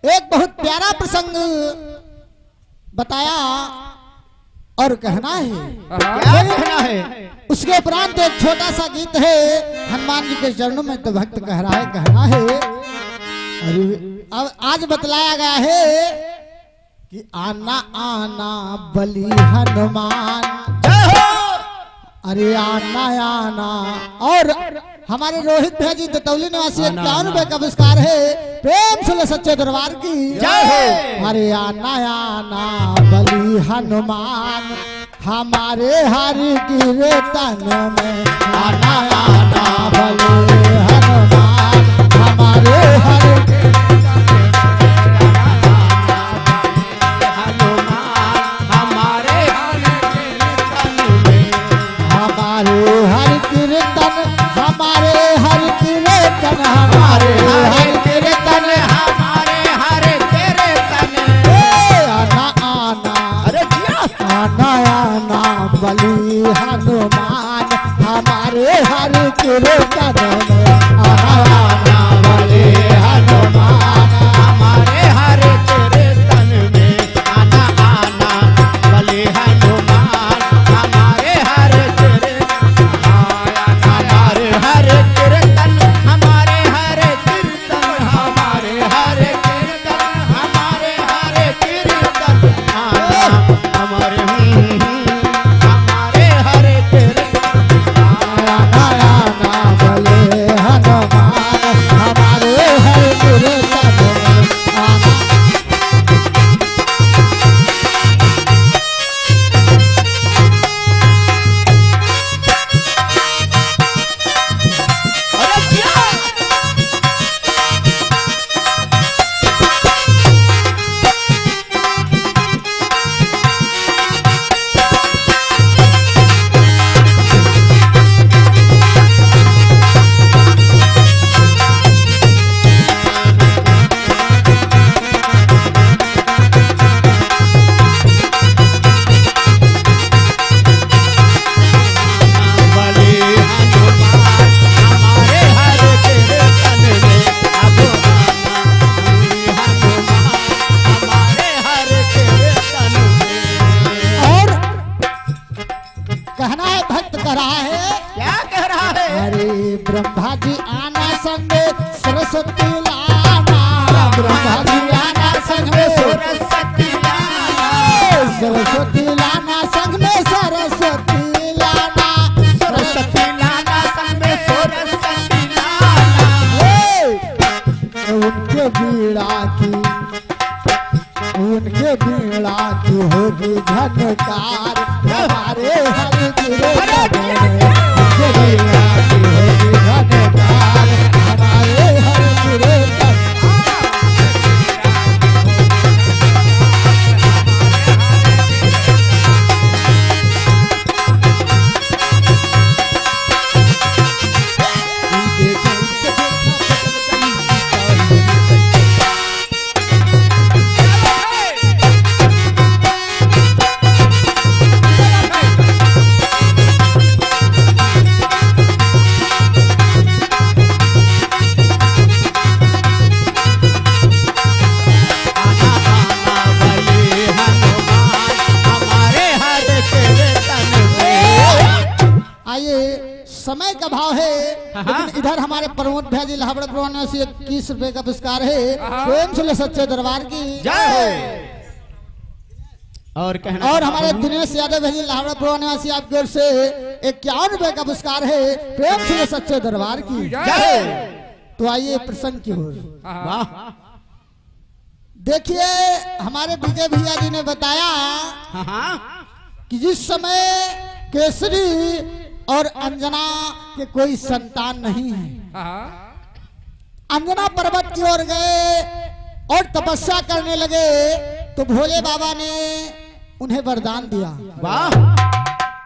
एक बहुत प्यारा प्रसंग बताया और कहना है। क्या कहना है? उसके उपरांत एक छोटा सा गीत है हनुमान जी के चरणों में, तो भक्त कह रहा है, कहना है। अरे अब आज बतलाया गया है कि आना आना बलि हनुमान, अरे आना आना। और हमारे रोहित भैया जी दतौली निवासी 51 रुपए का पुरस्कार है, प्रेम से सच्चे दरबार की जय हो। अरे आना आना बलि हनुमान, हमारे हरि कीर्तन में आना आना बलि हनुमान, हमारे हरि हमारे हर कीर्तन, हमारे हर कीर्तन, हमारे हर कीर्तन। आना आना, अरे जिया आना आना बलि हनुमान, हमारे हर कीर्तन आना आना बलि हनुमान, हमारे हर कीर्तन में आना आना बलि हनुमान, हमारे हर कीर्तन, हमारे हर कीर्तन, हमारे हर कीर्तन, हमारे हर कीर्तन, हमारे हर कीर्तन, हमारे हर कीर्तन। आना आना बलि हनुमान, हमारे हर कीर्तन आना। अरे जिया बलि हनुमान, हमारे हर कीर्तन में अब आना, हनुमान, हमारे हर कीर्तन में। और कहना है, भक्त कह रहा है, क्या कह रहा है? अरे ब्रह्मा जी आना संग सरस्वती लाना, ब्रह्मा जी आना संग में सरस्वती लाना, सरस्वती लाना संग में सरस्वती लाना, सरस्वती लाना संग में सरस्वती लाना। उनके बीड़ा की होगी झनकार, हमारे हर कीर्तन में उनके बीड़ा की होगी झनकार, हमारे हर कीर्तन। आना आना बलि हनुमान, हमारे हर कीर्तन में। आइए, समय का भाव है, लेकिन इधर हमारे प्रमोद भैया जी लाहबड़ प्रवान से 21 रुपए का पुरस्कार है, प्रेम से सच्चे दरबार की जय हो। और कहना और हमारे दिनेश यादव भैया लाहबड़ प्रवान निवासी आपकी ओर से 51 रुपए का पुरस्कार है, प्रेम से सच्चे दरबार की जय हो। तो आइए प्रसंग की ओर। वाह देखिए, हमारे विजय भैया जी ने बताया कि जिस समय केसरी और अंजना के कोई संतान नहीं है, अंजना पर्वत की ओर गए और तपस्या करने लगे, तो भोले बाबा ने उन्हें वरदान दिया। वाह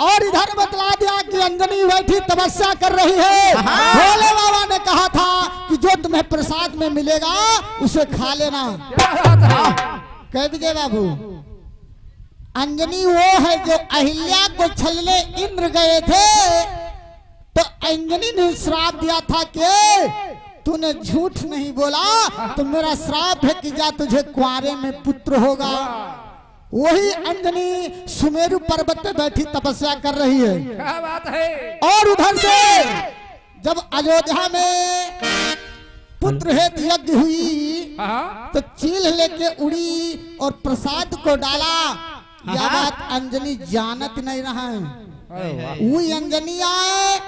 और इधर बतला दिया कि अंजनी बैठी तपस्या कर रही है, भोले बाबा ने कहा था कि जो तुम्हें प्रसाद में मिलेगा उसे खा लेना। कह विजय बाबू, अंजनी वो है जो अहिल्या को छलने इंद्र गए थे, तो अंजनी ने श्राप दिया था कि तूने झूठ नहीं बोला तो मेरा श्राप है कि जा तुझे कुआरे में पुत्र होगा। वही अंजनी सुमेरु पर्वत पे बैठी तपस्या कर रही है। क्या बात है। और उधर से जब अयोध्या में पुत्र हेतु यज्ञ हुई तो चील लेके उड़ी और प्रसाद को डाला। यह बात अंजनी जानत नहीं रहा है। वो अंजनी आए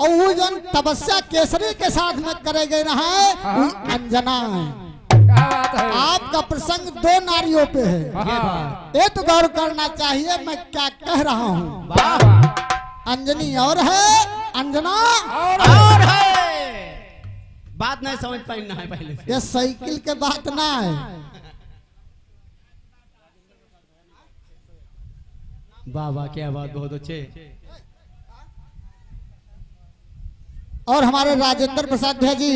और वो जन तपस्या केसरी के साथ में करे गए रहा है, वो अंजना है। क्या बात है। आपका प्रसंग दो नारियों पे है, ये तो गौर करना चाहिए मैं क्या कह रहा हूँ। अंजनी और है, अंजना और है। बात नहीं समझ पाई ना है पहले से। ये साइकिल के बात ना है। वाह क्या बात, बहुत अच्छे। और हमारे राजेंद्र प्रसाद भैया जी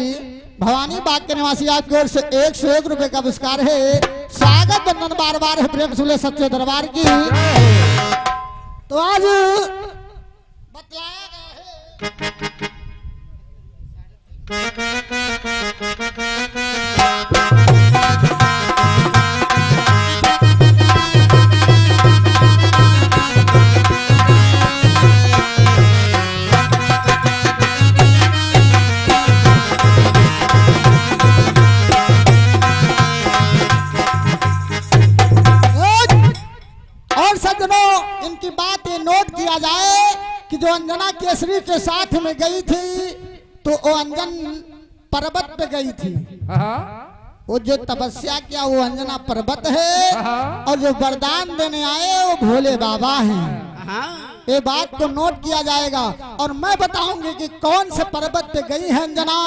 भवानी बाग के निवासी आपकी ओर से 101 रुपए का पुरस्कार है। स्वागत बंदन बार बार है प्रेम सुले सच्चे दरबार की। तो आज बतलाया गया है इनकी बात ये नोट किया जाए कि जो अंजना केसरी के साथ में गई थी तो वो अंजन पर्वत पे गई थी। वो जो तपस्या किया वो अंजना पर्वत है और जो वरदान देने आए वो भोले बाबा हैं। ये बात को नोट किया जाएगा और मैं बताऊंगी कि कौन से पर्वत पे गई है अंजना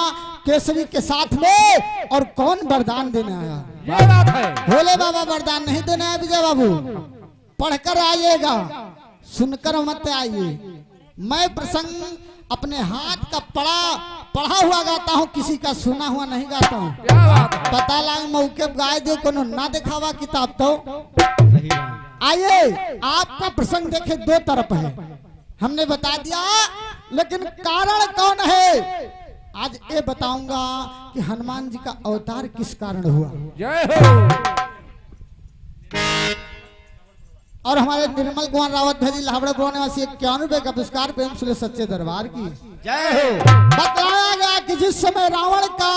केसरी के साथ में और कौन वरदान देने आया। ये बात है। भोले बाबा वरदान नहीं देने आए विजय बाबू, पढ़कर आइएगा, सुनकर मत आइए। मैं प्रसंग अपने हाथ का पढ़ा हुआ गाता हूँ, किसी का सुना हुआ नहीं गाता हूँ। क्या बात है। पता लग मौके गाय दे कोनो ना दिखावा किताब तो सही बात। आइए आपका प्रसंग देखे दो तरफ है, हमने बता दिया, लेकिन कारण कौन है आज ये बताऊंगा कि हनुमान जी का अवतार किस कारण हुआ। जय हो। और हमारे निर्मल कुमार रावत भेजी लाहौड़ निवासी 51 रुपए का पुरस्कार प्रेम सुले सच्चे दरबार की। जय हो। बतलाया गया कि जिस समय रावण का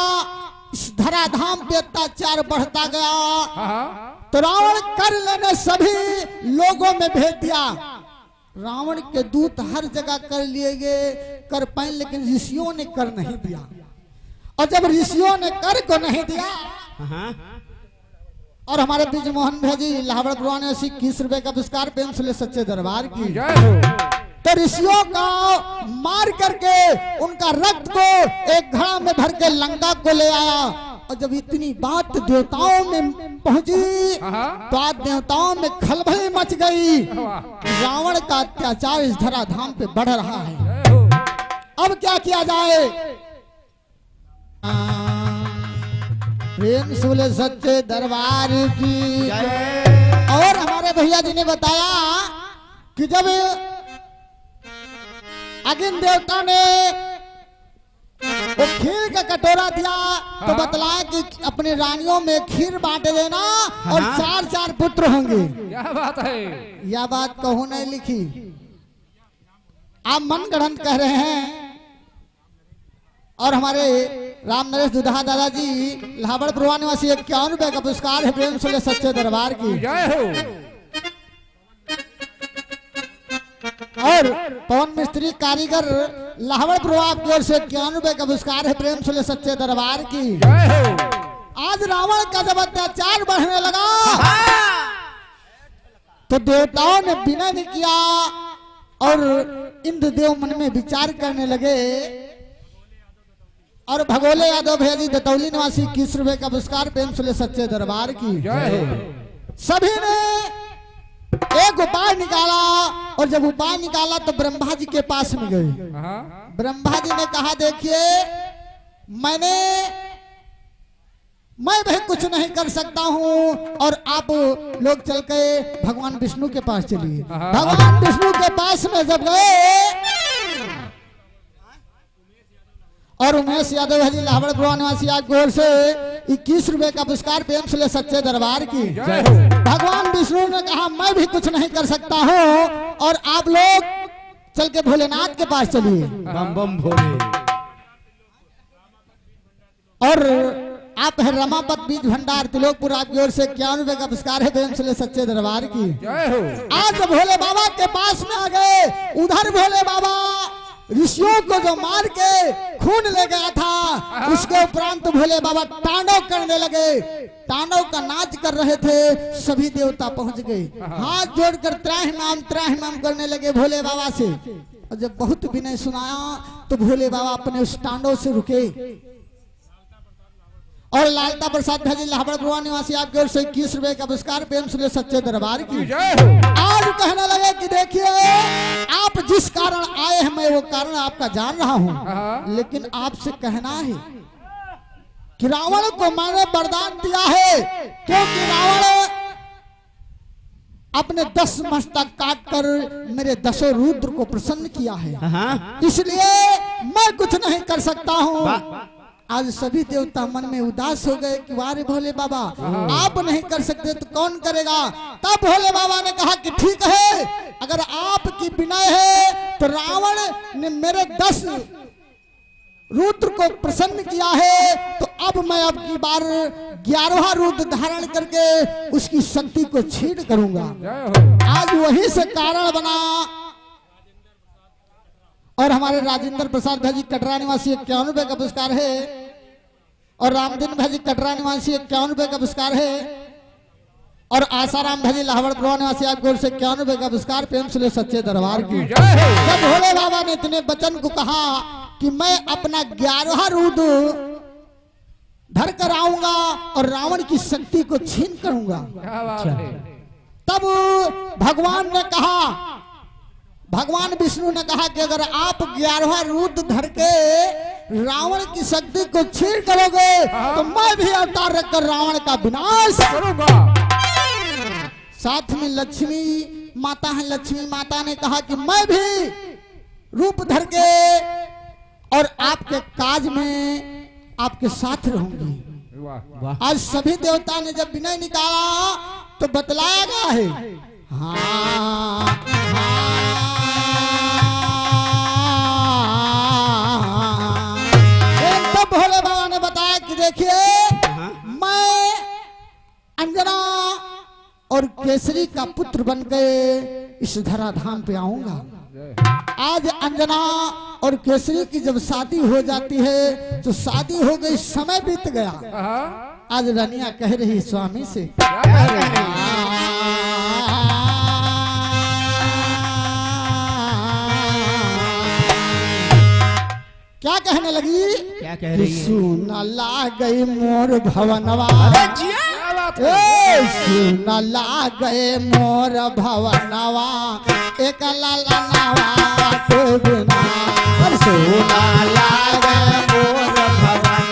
इस धराधाम पे अत्याचार बढ़ता गया तो रावण कर लेने सभी लोगों में भेज दिया। रावण के दूत हर जगह कर लिए गए, कर पाए, लेकिन ऋषियों ने कर नहीं दिया। और जब ऋषियों ने कर को नहीं दिया और हमारे बीज मोहन भेजी लाहौड़ पुराने 21 रुपए का पुरस्कार प्रेम सुले सच्चे दरबार की। जय हो। तो ऋषियों का मार करके उनका रक्त को एक घड़ा में भर के लंका को ले आया। और जब इतनी बात देवताओं में पहुंची तो आज देवताओं में खलबली मच गई। रावण का अत्याचार इस धराधाम पे बढ़ रहा है। जय हो। अब क्या किया जाए। प्रेम सुले सच्चे दरबार की। और हमारे भैया जी ने बताया कि जब अग्नि देवता ने वो खीर का कटोरा दिया तो बतलाया कि अपनी रानियों में खीर बांट देना और 4-4 पुत्र होंगे। क्या बात है। यह बात कहूं नहीं लिखी, आप मन गढ़ंत कह रहे हैं। और हमारे राम नरेश दुधा दादाजी लाहौड़ पुरवा निवासी 51 रुपए का पुरस्कार है प्रेम सुले सच्चे दरबार की। जय हो। और पवन मिस्त्री कारीगर लाहौड़ पुरवा की ओर से 51 रुपए का पुरस्कार है प्रेम सुले सच्चे दरबार की। जय हो। आज रावण का जब अत्याचार बढ़ने लगा तो देवताओं ने विनय नहीं किया और इंद्रदेव मन में विचार करने लगे। और भगोले यादव भैया जी दतौली निवासी 21 रुपए का पुरस्कार प्रेम सुले सच्चे दरबार की। जय हो। सभी ने एक उपाय निकाला और जब उपाय निकाला तो ब्रह्मा जी के पास में गए। ब्रह्मा जी ने कहा देखिए मैं भी कुछ नहीं कर सकता हूँ और आप लोग चल के भगवान विष्णु के पास चलिए। भगवान विष्णु के पास में जब गए और उमेश यादव है जी लाहौर पुरवा निवासी आज गोर से 21 रुपए का पुरस्कार प्रेम से ले सच्चे दरबार की। जय हो। भगवान विष्णु ने कहा मैं भी कुछ नहीं कर सकता हूँ और आप लोग चल के भोलेनाथ के पास चलिए। बम बम भोले। और आप है रमापत बीज भंडार तिलोकपुर आपकी ओर से 51 रुपए का पुरस्कार है प्रेम से ले सच्चे दरबार की। जय हो। आज भोले बाबा के पास में आ गए, उधर भोले बाबा ऋषियों को जो मार के खून ले गया था उसके उपरांत भोले बाबा तांडव करने लगे, तांडव का नाच कर रहे थे। सभी देवता पहुंच गए, हाथ जोड़कर त्राहिमाम करने लगे भोले बाबा से। और जब बहुत विनय सुनाया तो भोले बाबा अपने उस तांडव से रुके और लालता प्रसाद भाजी लाहौर पुरवा निवासी आपकी ओर से 21 रुपए का पुरस्कार प्रेम से ले सच्चे दरबार की। जय हो। आज कहने लगे कि देखिए आप जिस कारण आए हैं मैं वो कारण आपका जान रहा हूं, लेकिन आपसे कहना है कि रावण को मैंने वरदान दिया है, क्योंकि रावण अपने 10 मस्तक काट कर मेरे 10 रुद्र को प्रसन्न किया है, इसलिए मैं कुछ नहीं कर सकता हूं। आज सभी देवता मन में उदास हो गए कि वारे भोले बाबा आप नहीं कर सकते तो कौन करेगा। तब भोले बाबा ने कहा कि ठीक है, अगर आपकी विनय है तो रावण ने मेरे 10 रुद्र को प्रसन्न किया है, तो अब मैं अब की बार 11वां रुद्र धारण करके उसकी शक्ति को छीन करूंगा। आज वही से कारण बना। और हमारे राजेंद्र प्रसाद भाजी कटरा निवासी 51 रुपए का पुरस्कार है और रामदीन भाजी कटरा निवासी 51 रुपए का पुरस्कार है और आसाराम भाजी लाहौर पुरवा निवासी आपकी ओर से 51 रुपए का पुरस्कार प्रेम से ले सच्चे दरबार की। जब भोले बाबा ने इतने वचन को कहा कि मैं अपना 11वां रुद्र धर कर आऊंगा और रावण की शक्ति को छीन करूंगा, तब भगवान विष्णु ने कहा कि अगर आप 11वां रुद्र धर के रावण की शक्ति को छीन करोगे तो मैं भी अवतार रखकर रावण का विनाश करूंगा। साथ में लक्ष्मी माता है, लक्ष्मी माता ने कहा कि मैं भी रूप धर के और आपके काज में आपके साथ रहूंगी। आज सभी देवता ने जब विनय निकाला तो बतलाया गया है। तो भोले बाबा ने बताया कि देखिए मैं अंजना और केसरी का पुत्र बनकर इस धराधाम पे आऊंगा। आज अंजना और केसरी की जब शादी हो जाती है तो शादी हो गई, समय बीत गया। आज रानिया कह रही स्वामी से क्या कहने लगी, क्या कह रही है? सुन ला गई मोर भवनवा, सुन ला गए मोर भवनवा, एक ललनवा के बिना, सुन ला गए मोर भवनवा,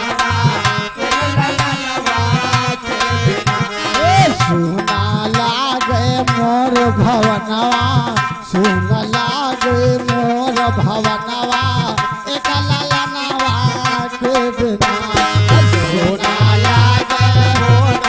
एक ललनवा के बिना, सुन ला गए मोर भवनवा, सुन ला गए मोर भवनवा, एक ललनवा के बिना, सुन ला गए मोर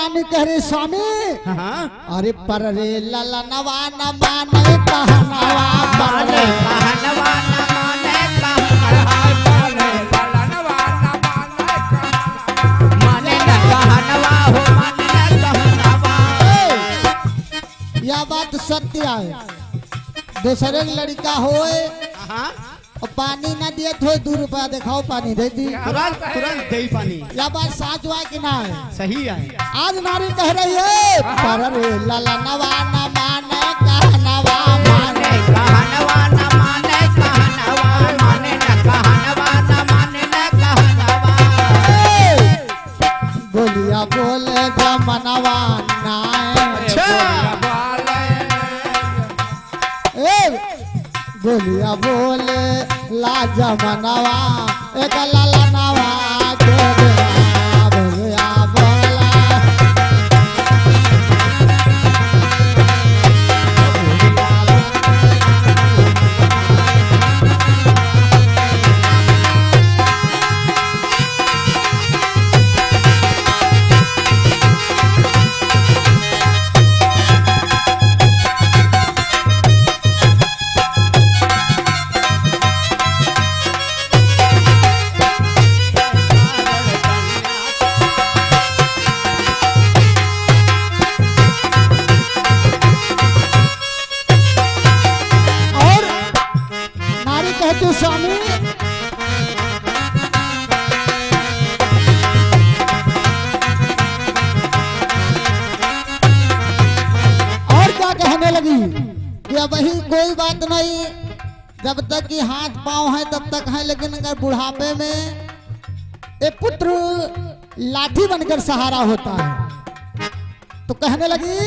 रानी कह रही स्वामी हाँ अरे पर रे ललनवा न माने कहनवा माने कहनवा न माने कहनवा माने न कहनवा हो माने न कहनवा। यह बात सत्य है। दूसरे लड़का होए हाँ और पानी ना दिए तो 2 रुपया दिखाओ पानी दे दी। तुरंत तुरंत दे पानी। यह बात साच हुआ कि ना है? सही है। आज नारी कह रही है पर रे ललनवा न माने कहनवा माने कहनवा न माने कहनवा माने न कहनवा न माने न कहनवा। बोलिया बोले जमनवा नाय बोलिया बोले ला जमनवा एक ललनवा के बोलिया बोला कहते स्वामी और क्या कहने लगी कि अब ही कोई बात नहीं, जब तक कि हाथ पांव है तब तक है, लेकिन अगर बुढ़ापे में एक पुत्र लाठी बनकर सहारा होता है। तो कहने लगी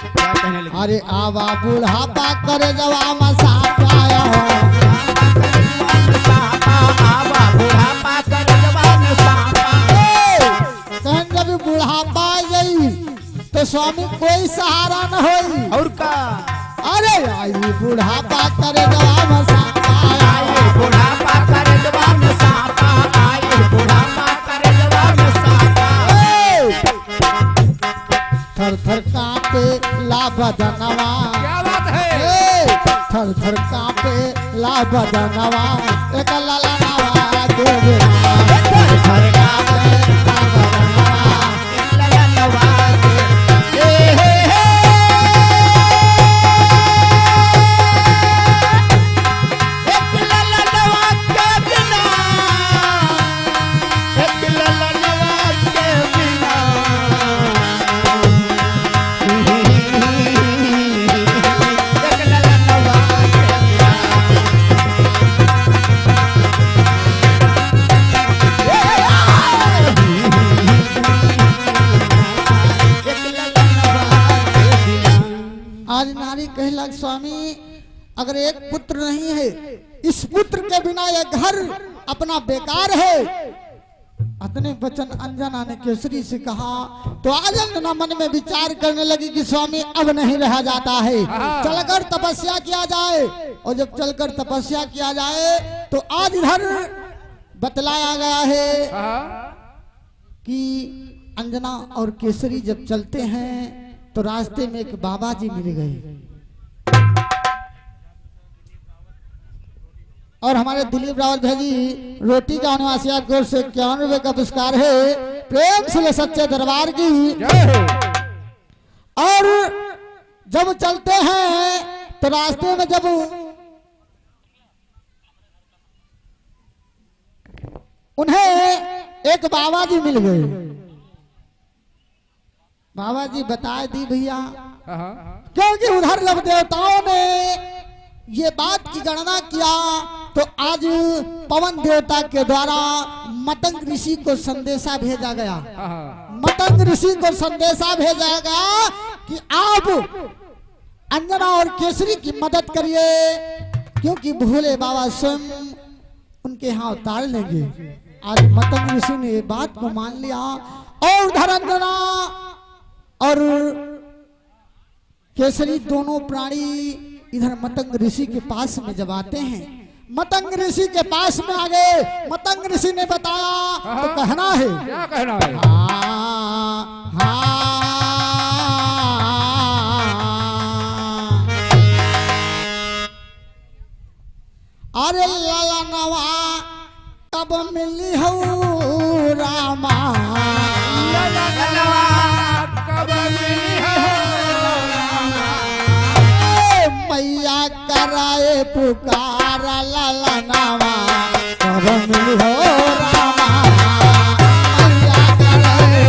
क्या कहने लगी? अरे आवा बुढ़ापा करे जवा मसा पाया हो जब बुढ़ापा गई तो स्वामी कोई सहारा न होई। और का अरे आई बुढ़ापा करे जवान सापा आए बुढ़ापा करे जवान सापा आए बुढ़ापा करे जवान सापा। थर थर कांपे ला बदनवा, क्या बात है? थर थर कांपे ला बदनवा एक ललनवा देवे थर थर कांपे ला बदनवा ललनवा हे हे हे एक ललनवा के बिना एक ललनवा के बिना एक ललनवा के बिना आज नारी कहला स्वामी अगर एक पुत्र नहीं है, इस पुत्र के बिना यह घर अपना बेकार है। अपने वचन अंजना ने केसरी से कहा तो आज अंजना मन में विचार करने लगी कि स्वामी अब नहीं रहा जाता है, चलकर तपस्या किया जाए। और जब चलकर तपस्या किया जाए तो आज इधर बतलाया गया है कि अंजना और केसरी जब चलते हैं तो रास्ते में एक बाबा जी मिल गए और हमारे दिलीप रावल भाई रोटी का निवासी की ओर से 51 रुपए का पुरस्कार है। प्रेम से ले सच्चे दरबार की। और जब चलते हैं तो रास्ते में जब उन्हें एक बाबा जी मिल गए। बाबा जी बताए दी भैया, क्योंकि उधर जब देवताओं ने ये बात की गणना किया तो आज पवन देवता के द्वारा मतंग ऋषि को संदेशा भेजा गया। मतंग ऋषि को संदेशा भेजा गया कि आप अंजना और केसरी की मदद करिए, क्योंकि भोले बाबा स्वयं उनके यहाँ उतार लेंगे। आज मतंग ऋषि ने ये बात को मान लिया और उधर अंजना और केसरी दोनों प्राणी इधर मतंग ऋषि के पास में जब आते हैं, मतंग ऋषि के पास में आ गए। मतंग ऋषि ने बताया तो कहना है, क्या कहना है? हाँ हाँ अरे लाला नवा कब मिली हो रामा ललनवा कब मिली हो मैया कराए पुकारा लाला नवा कब मिली हो रामा मैया कराए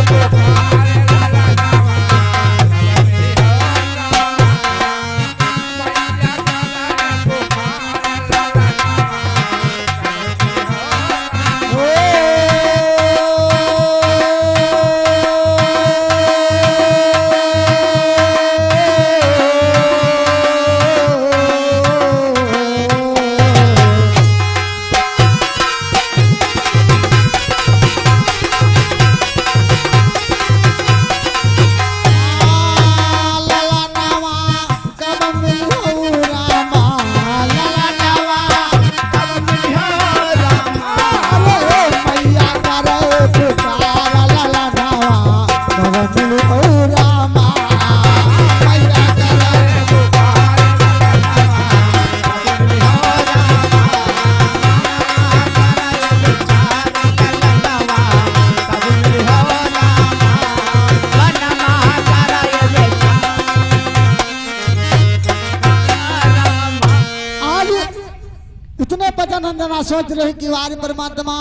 इतने भजन अंजना सोच रहे कि वार परमात्मा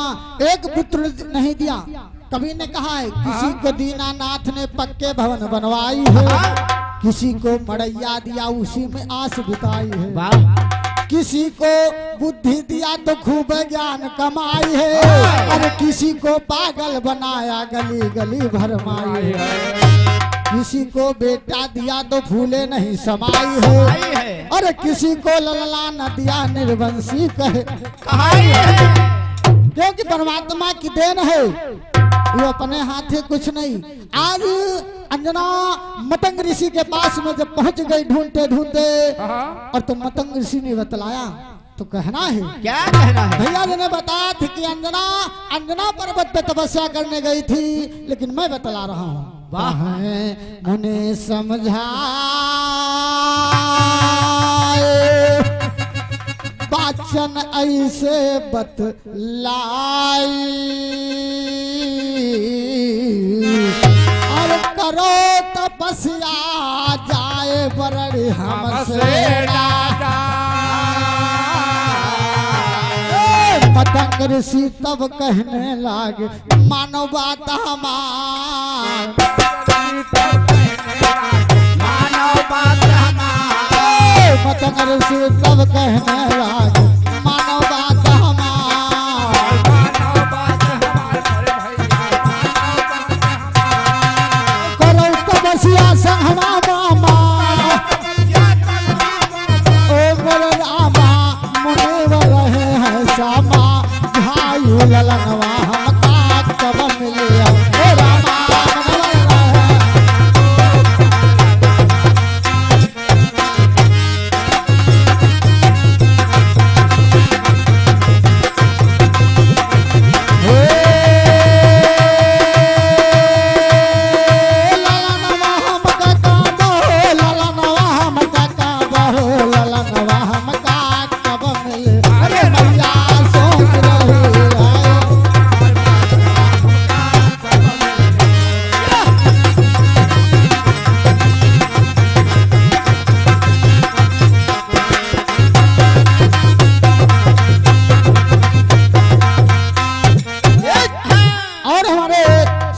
एक पुत्र नहीं दिया। कवि ने कहा है किसी को दीनानाथ ने पक्के भवन बनवाई है, किसी को मड़ैया दिया उसी में आस बिताई है, किसी को बुद्धि दिया तो खूब ज्ञान कमाई है, और किसी को पागल बनाया गली गली भरमाई है, किसी को बेटा दिया तो फूले नहीं समाई है, और किसी को ललला न दिया निर्वंशी कहे। क्योंकि परमात्मा की देन है, वो अपने हाथे कुछ नहीं। आज अंजना मतंग ऋषि के पास में जब पहुंच गई ढूंढते ढूंढते, और तो मतंग ऋषि ने बतलाया तो कहना है क्या कहना है? भैया जी ने बताया था कि अंजना पर्वत पे तपस्या करने गई थी, लेकिन मैं बतला रहा हूँ। उन्हें समझाए वाचन ऐसे बतलाई, और करो तपस्या जाए बरड़ी हमसे डाटा। मतंग ऋषि तब कहने लागे मानो बात हमार, मतंग ऋषि तब कहने लागे मानो बात हमार, करो तपस्या संगमा मामा, ओ बोले रामा मुनि रहे हैं श्यामा, भाई ललनवा हमका कब मिले ओ रामा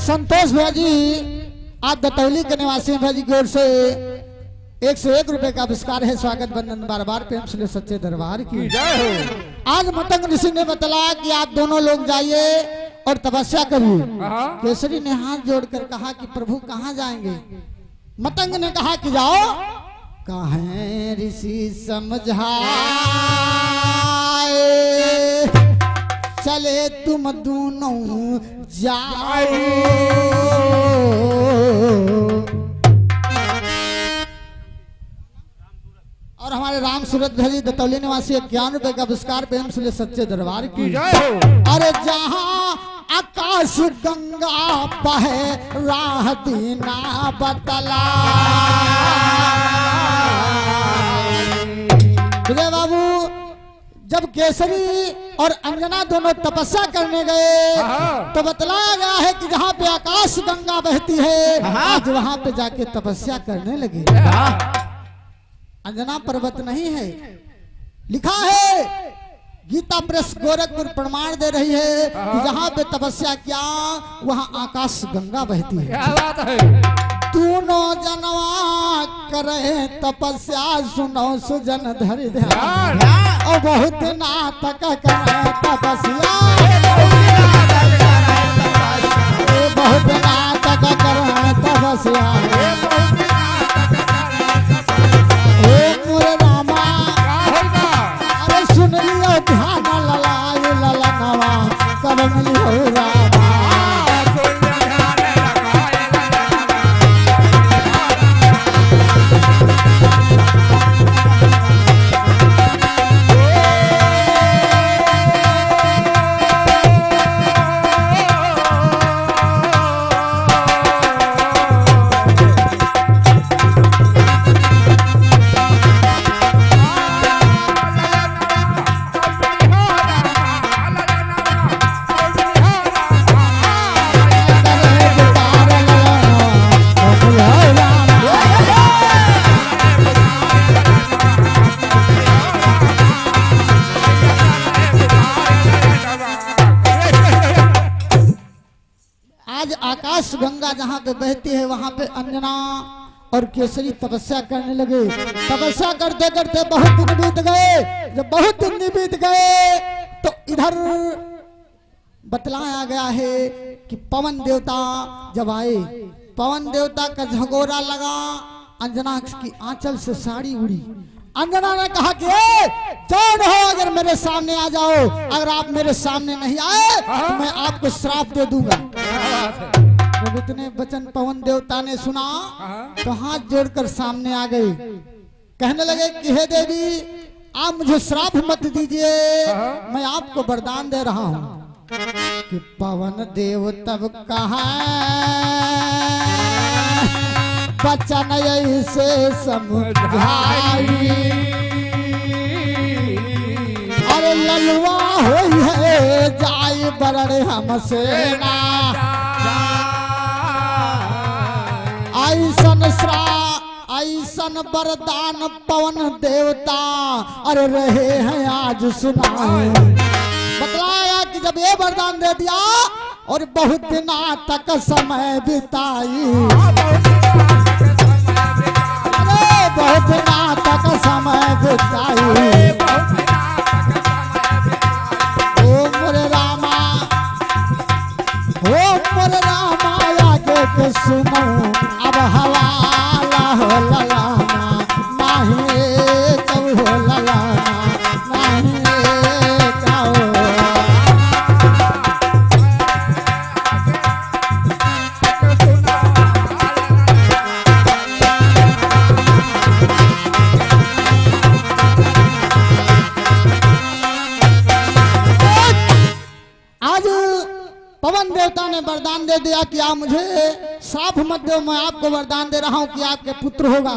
संतोष भैया जी आप दतौली के निवासी भैया जी की ओर से 101 रुपए का पुरस्कार है। स्वागत बंदन बार बार प्रेम से सच्चे दरबार की जय हो। आज मतंग ऋषि ने बताया कि आप दोनों लोग जाइए और तपस्या करिए। केसरी ने हाथ जोड़कर कहा कि प्रभु कहाँ जाएंगे? मतंग ने कहा कि जाओ। कहें ऋषि समझाए चले तुम दोनों जाओ, और हमारे राम सूरत भजी दतौली निवासी 51 रुपए का पुरस्कार प्रेम से सच्चे दरबार की जय हो। अरे जहां आकाश गंगा बहे राह दीना बतला, विजय बाबू जब केसरी और अंजना दोनों तपस्या करने गए तो बतलाया गया है कि जहाँ पे आकाश गंगा बहती है आज वहां पे जाके तपस्या करने लगे। अंजना पर्वत नहीं है, लिखा है गीता प्रेस गोरखपुर प्रमाण दे रही है कि जहाँ पे तपस्या किया वहाँ आकाश गंगा बहती है। क्या बात है? तूनो जनवा करे तपस्या सुनो सुजन धरि ध्यान और बहुत नाटक करे तपस्या बहुत नाटक करे तपस्या मोरे रामा अरे सुन लियो ध्यान ललाय ललनवा करम लियो रामा। आकाश गंगा जहाँ पे बहती है वहां पे अंजना और केसरी तपस्या करने लगे। तपस्या करते करते बहुत दिन बीत गए। जब बहुत दिन बीत गए तो इधर बतलाया गया है कि पवन देवता जब आए, पवन देवता का झगोरा लगा, अंजना की आंचल से साड़ी उड़ी। अंजना ने कहा कि जौन हो अगर मेरे सामने आ जाओ, अगर आप मेरे सामने नहीं आए तो मैं आपको श्राप दे दूंगा। जब इतने वचन पवन देवता ने सुना तो हाथ जोड़कर सामने आ गए, कहने लगे कि हे देवी आप मुझे श्राप मत दीजिए, मैं आपको वरदान दे रहा हूँ कि पवन देव तब कहा बचन ऐसे समझाई अरे ललवा होई है जाई बरड़ हमसे ना ऐसन वरदान पवन देवता अरे रहे हैं आज सुनाए। बतलाया कि जब ये वरदान दे दिया और बहुत दिन तक समय बिताई, अरे बहुत दिन तक समय बिताई। ओ मोरे रामा आगे के सुनो अब हवाला हो ललाना नहीं कब हो ललाना नहीं कहो। आज पवन देवता ने वरदान दे दिया कि आप मुझे श्राप मत दो, मैं आपको वरदान दे रहा हूं कि आपके पुत्र होगा।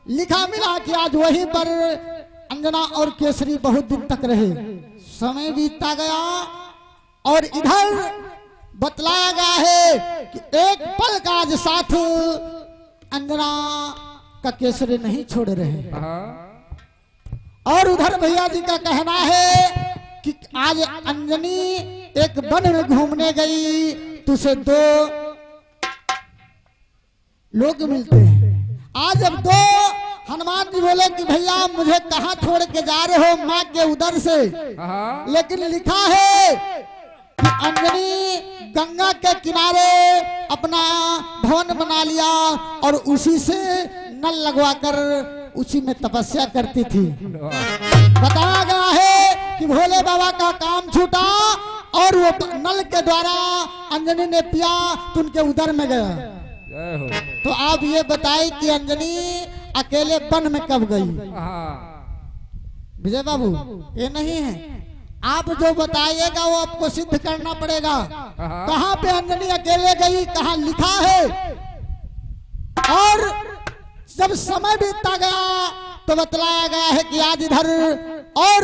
लिखा मिला कि आज वहीं पर अंजना और केसरी बहुत दिन तक रहे। समय बीतता गया और इधर बतलाया गया है कि एक पल का आज साथ अंजना का केसरी नहीं छोड़ रहे। और उधर भैया जी का कहना है कि आज अंजनी एक वन में घूमने गई तो उसे दो लोग मिलते हैं। आज अब दो हनुमान जी बोले कि भैया मुझे कहाँ छोड़ के जा रहे हो, माँ के उधर से। लेकिन लिखा है कि अंजनी गंगा के किनारे अपना भवन बना लिया और उसी से नल लगवाकर उसी में तपस्या करती थी। बताया गया है कि भोले बाबा का काम छूटा और वो नल के द्वारा अंजनी ने पिया तो उनके उदर में गया। तो आप ये बताइए कि अंजनी अकेले वन में कब गई? विजय बाबू ये नहीं है, आप जो बताइएगा वो आपको सिद्ध करना पड़ेगा। कहाँ पे अंजनी अकेले गई, कहाँ लिखा है? और जब समय बीतता गया तो बतलाया गया है कि आज इधर और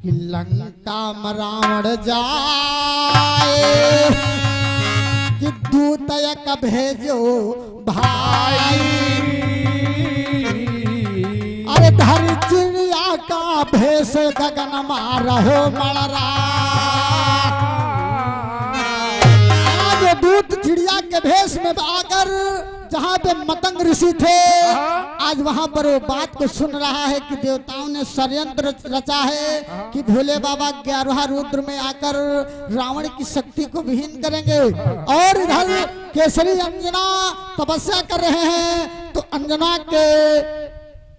कि लंका में रावण जाए कि दूत एक भेजो भाई। अरे धर चिड़िया का भेष गगन मारहो मलरा। आज दूत चिड़िया के भेष में आकर जहाँ पे मतंग ऋषि थे, आज वहाँ पर वो बात को सुन रहा है कि देवताओं ने षड्यंत्र रचा है कि भोले बाबा 11वां रुद्र में आकर रावण की शक्ति को विहीन करेंगे। और इधर केसरी अंजना तपस्या कर रहे हैं, तो अंजना के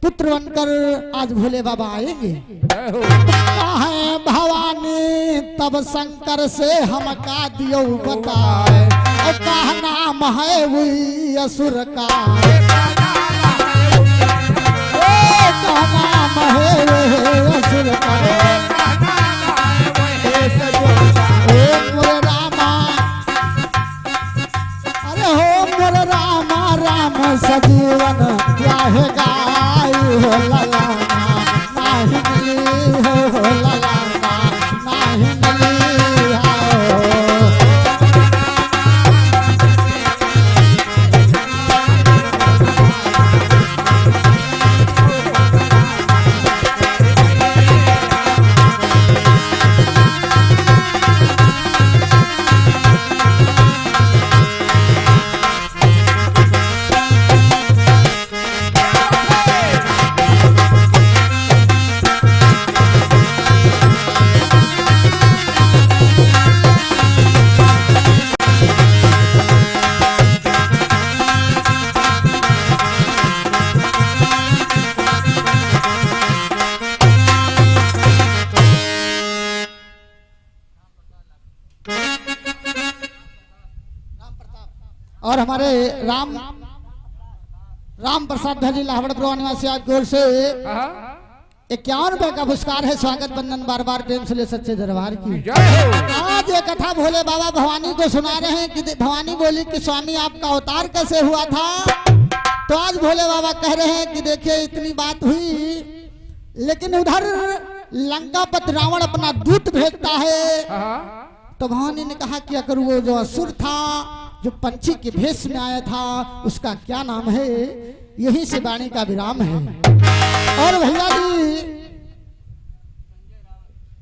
पुत्र बनकर आज भोले बाबा आएंगे। कहे भवानी तब शंकर से हम का दियो बताए, और का नाम है वही असुर का, का नाम है वही असुर का। मोरे रामा, अरे हो मोरे रामा राम सजीवन क्या है गाय हो ललाना, नाही मिली हो ललाना, नाही मिली हो। और हमारे राम प्रसाद भाजी लाहौड़ निवासी आज गोल से 51 रुपए का पुरस्कार है। स्वागत बंदन बार बार प्रेम से ले सच्चे दरबार की। आज ये कथा भोले बाबा भवानी को सुना रहे हैं कि भवानी बोली कि स्वामी आपका अवतार कैसे हुआ था। तो आज भोले बाबा कह रहे हैं कि देखिए इतनी बात हुई, लेकिन उधर लंकापति रावण अपना दूत भेजता है। तो भवानी ने कहा कि अगर वो जो असुर था, जो पंछी के भेष में आया था, उसका क्या नाम है। यहीं से वाणी का विराम है। और भैया जी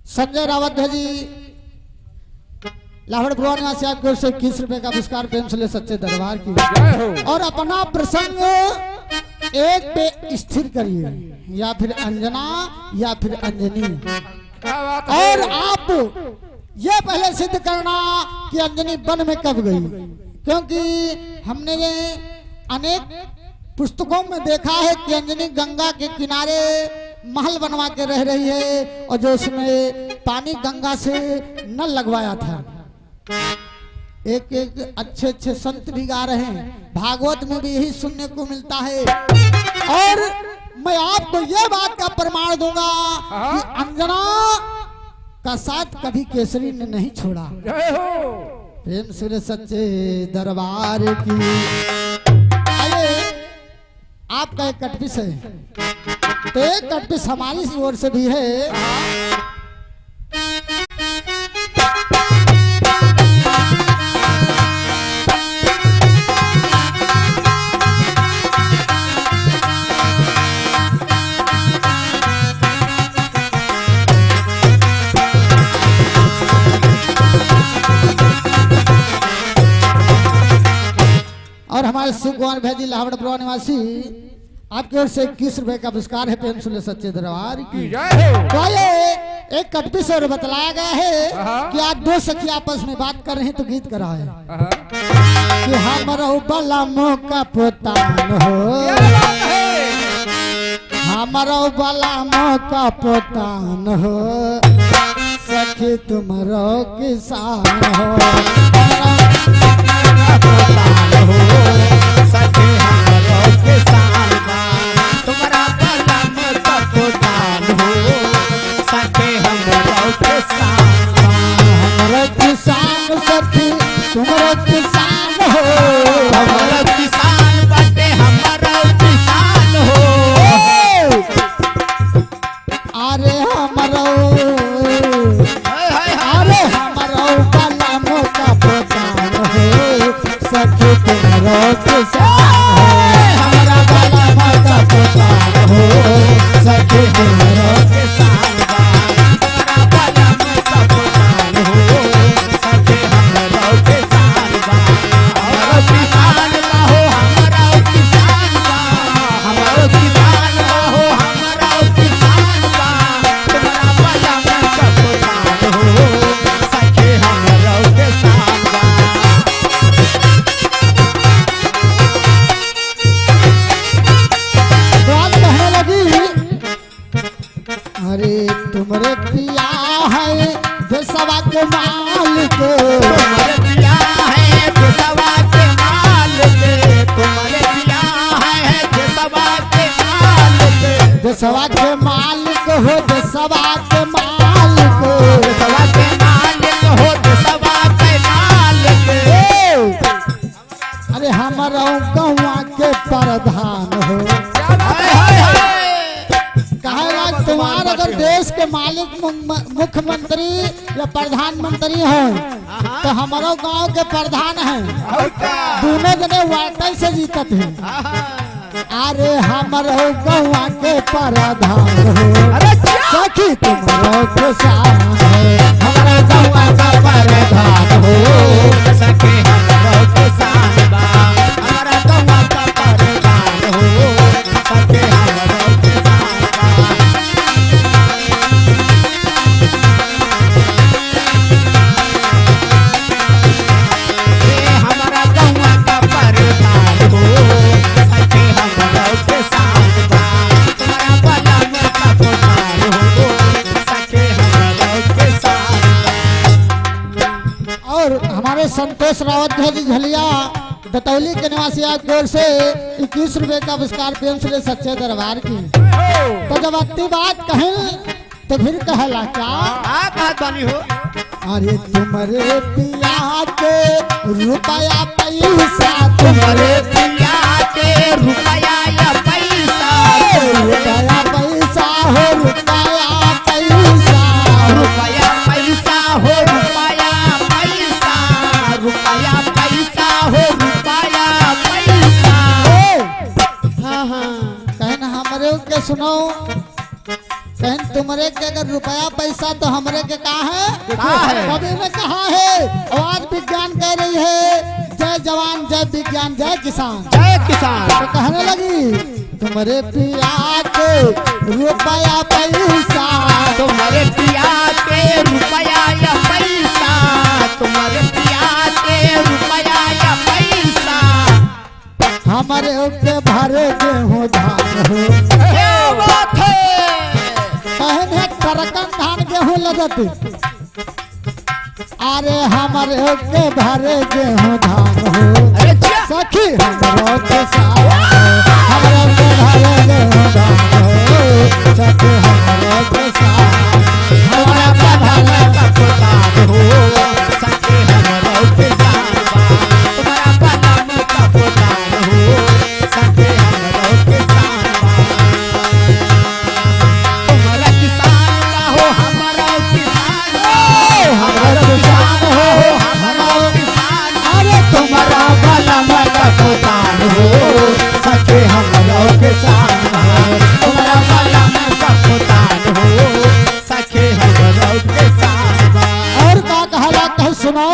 संजय रावत जी लाहौड़ पुरानी निवासी आपको 21 रुपए का पुरस्कार प्रेम से ले सच्चे दरबार की। और अपना प्रसंग एक पे स्थिर करिए, या फिर अंजना या फिर अंजनी। और आप ये पहले सिद्ध करना कि अंजनी वन में कब गई, क्योंकि हमने ये अनेक पुस्तकों में देखा है कि अंजनी गंगा के किनारे महल बनवा के रह रही है, और जो उसमें पानी गंगा से न लगवाया था। एक एक अच्छे अच्छे संत भी गा रहे हैं, भागवत में भी यही सुनने को मिलता है। और मैं आपको ये बात का प्रमाण दूंगा कि अंजना का साथ कभी केसरी ने नहीं छोड़ा। प्रेम से सच्चे दरबार की। आइए आपका एक कटपिस है, तो एक कटपिस हमारी ओर से भी है। और हमारे शिव कुमार भैजी लाहौड़ पुरा निवासी आपकी ओर से 21 रुपए का पुरस्कार है प्रेम सुले सच्चे दरबार की। तो आइए एक कटपी से बतलाया गया है कि आज दो सखी आपस में बात कर रहे हैं, तो गीत करा है कि हमारा बलम का पोतान हो, हमारा बलम का पोतान हो, सखी तुम्हारो किसान हो, सखी हमारो किसान तुम्हारा बलम का पोतान हो, सखी हमारो किसान, हमारा किसान सखी तुम्हारा किसान हो, हमारा किसान बटे हमारा किसान हो। अरे हमारा हमारा गौवा के प्रधान हो। कहेगा तुम्हारा अगर देश के मालिक मुख्यमंत्री या प्रधानमंत्री हो तो हमारो गांव के प्रधान है, दोनों जने वाटे से जीतत है। अरे हमारो गौवा के प्रधान हो, सखी तुम्हारो किसान हो। हमारा गौवा का प्रधान हो, सखी हमारा किसान बा। हमारा गौवा का प्रधान हो, सखी हमारा किसान बा। ये हमारा गौवा का प्रधान हो, सखी हमारा किसान बा। हमारा बलम का प्रधान हो, सखी हमारा किसान बा। और हमारे संतोष रावत जी झलिया दतौली के निवासी की ओर से 21 रुपए का पुरस्कार प्रेम से सच्चे दरबार की। तो जब अति बात कहें तो फिर कहला क्या? बात बनी हो। अरे तुम्हारे पिया के रुपया पैसा, तुम्हारे पिया के रुपया या पैसा, रुपया पैसा हो, रुपया पैसा, रुपया पैसा हो, रुपया पैसा, रुपया पैसा हो, रुपया पैसा। हाँ हाँ कहन हमरे के सुनो, कहन तुम्हारे के अगर रुपया पैसा तो हमरे के कहा है? कभी ने कहा है। आवाज विज्ञान कह रही है जय जवान जय विज्ञान जय किसान। जय किसान। तो कहने लगी तुम्हारे पिया के रुपया पैसा, तुम्हारे पिया के रुपया या पैसा, तुम्हारे पिया के रुपया या पैसा। हमारे के भरे गेहूं धान हो। क्या बात है? कहने तरकन धान गेहूं लगत। अरे हमारे के भरे गेहूं धान हो, अरे क्या? सखी हमरो के सारा हो। हमरो के भरे गेहूं धान हो, सखी हमरो के सारा। हमारा प्रधान का प्रधान हो, सखी हमारा किसान बा। तुम्हारा प्रधान का प्रधान हो, सखी हमारा किसान बा। तुम्हारा किसान का हो, हमारा किसान हो, हमारा किसान हो, हमारा किसान। अरे तुम्हारा बलम का प्रधान हो, सखी हमारा किसान बा। तुम्हारा बलम का प्रधान हो, सखी हमारा किसान बा। और का कहला कह सुनो।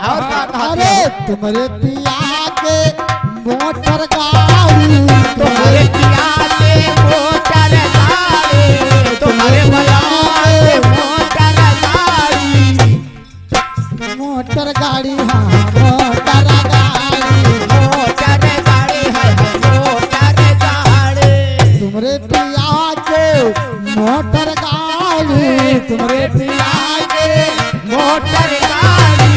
और का कहती अरे हो? तुम्हारे पिया के मोटर गाड़ी, तुम्हारे पिया के मोटर गाड़ी, तुम्हारे बलम के मोटर गाड़ी। मोटर गाड़ी हाँ मोटर गाड़ी। मोटर गाड़ी है मोटर गाड़ी। तुम्हारे पिया के मोटर गाड़ी, तुम्हारे पिया के मोटर गाड़ी।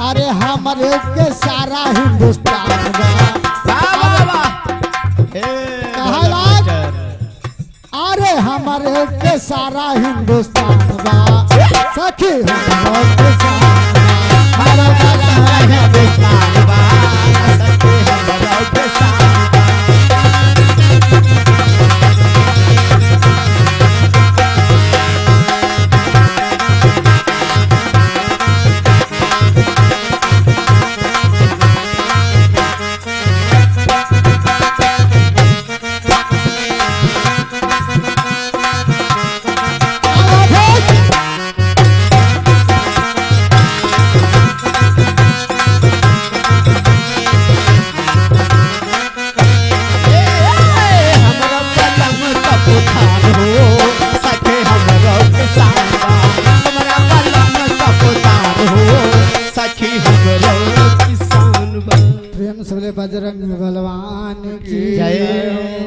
अरे हमारे के सारा हिंदुस्तान बा। बाबा अरे हमारे के सारा हिंदुस्तान बा, सखी हमरो के सारा। हमारा सारा हिंदुस्तान बा, सखी हमारा किसान बा। हमारा बलम का प्रधान हो,